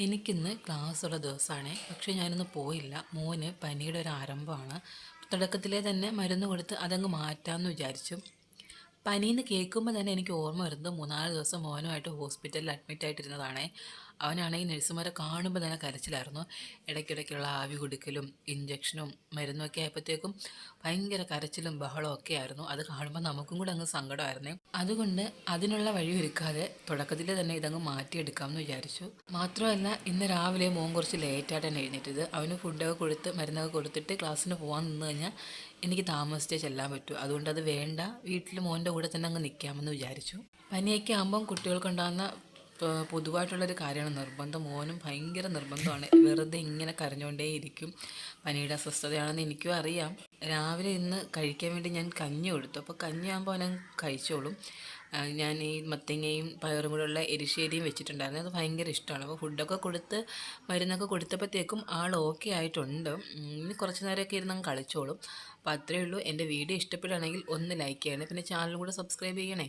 എനിക്കിന്ന് ക്ലാസ്സുള്ള ദിവസമാണ്. പക്ഷേ ഞാനിന്ന് പോയില്ല. മോന് പനിയുടെ ഒരു ആരംഭമാണ്. തുടക്കത്തിലേ തന്നെ മരുന്ന് കൊടുത്ത് അതങ്ങ് മാറ്റാമെന്ന് വിചാരിച്ചു. പനിയെന്ന് കേൾക്കുമ്പോൾ തന്നെ എനിക്ക് ഓർമ്മ വരുന്നത് 3-4 ദിവസം മോനുമായിട്ട് ഹോസ്പിറ്റലിൽ അഡ്മിറ്റ് ആയിട്ടിരുന്നതാണേ. അവനാണെങ്കിൽ നഴ്സുമാരെ കാണുമ്പോൾ തന്നെ കരച്ചിലായിരുന്നു. ഇടയ്ക്കിടയ്ക്കുള്ള ആവി കൊടുക്കലും ഇഞ്ചക്ഷനും മരുന്നൊക്കെ ആയപ്പോഴത്തേക്കും ഭയങ്കര കരച്ചിലും ബഹളവും ഒക്കെ ആയിരുന്നു. അത് കാണുമ്പോൾ നമുക്കും കൂടെ അങ്ങ് സങ്കടമായിരുന്നേ. അതുകൊണ്ട് അതിനുള്ള വഴി ഒരുക്കാതെ തുടക്കത്തിൽ തന്നെ ഇതങ്ങ് മാറ്റിയെടുക്കാമെന്ന് വിചാരിച്ചു. മാത്രമല്ല ഇന്ന് രാവിലെ മോൻ കുറച്ച് ലേറ്റായിട്ടാണ് എഴുന്നേറ്റത്. അവന് ഫുഡൊക്കെ കൊടുത്ത് മരുന്നൊക്കെ കൊടുത്തിട്ട് ക്ലാസ്സിന് പോകാൻ നിന്ന് കഴിഞ്ഞാൽ എനിക്ക് താമസിച്ചേ ചെല്ലാൻ പറ്റൂ. അതുകൊണ്ട് അത് വേണ്ട, വീട്ടിൽ മോൻ്റെ കൂടെ തന്നെ അങ്ങ് നിൽക്കാമെന്ന് വിചാരിച്ചു. പനിയൊക്കെ ആകുമ്പം കുട്ടികൾക്കുണ്ടാകുന്ന പൊതുവായിട്ടുള്ളൊരു കാര്യമാണ് നിർബന്ധം. മോനും ഭയങ്കര നിർബന്ധമാണ്. വെറുതെ ഇങ്ങനെ കരഞ്ഞുകൊണ്ടേയിരിക്കും. പനിയുടെ അസ്വസ്ഥതയാണെന്ന് എനിക്കും അറിയാം. രാവിലെ ഇന്ന് കഴിക്കാൻ വേണ്ടി ഞാൻ കഞ്ഞി കൊടുത്തു. അപ്പോൾ കഞ്ഞിയാകുമ്പോൾ അവനങ്ങ് കഴിച്ചോളും. ഞാൻ ഈ മത്തങ്ങയും പയറും കൂടെ ഉള്ള എരിശ്ശേരിയും വെച്ചിട്ടുണ്ടായിരുന്നു. അത് ഭയങ്കര ഇഷ്ടമാണ്. അപ്പോൾ ഫുഡൊക്കെ കൊടുത്ത് മരുന്നൊക്കെ കൊടുത്തപ്പോഴത്തേക്കും ആൾ ഓക്കെ ആയിട്ടുണ്ട്. ഇനി കുറച്ച് നേരമൊക്കെ ഇരുന്ന് അങ്ങ് കളിച്ചോളും. അപ്പോൾ അത്രയേ ഉള്ളൂ. എൻ്റെ വീഡിയോ ഇഷ്ടപ്പെടുകയാണെങ്കിൽ ഒന്ന് ലൈക്ക് ചെയ്യണേ. പിന്നെ ചാനലും കൂടെ സബ്സ്ക്രൈബ് ചെയ്യണേ.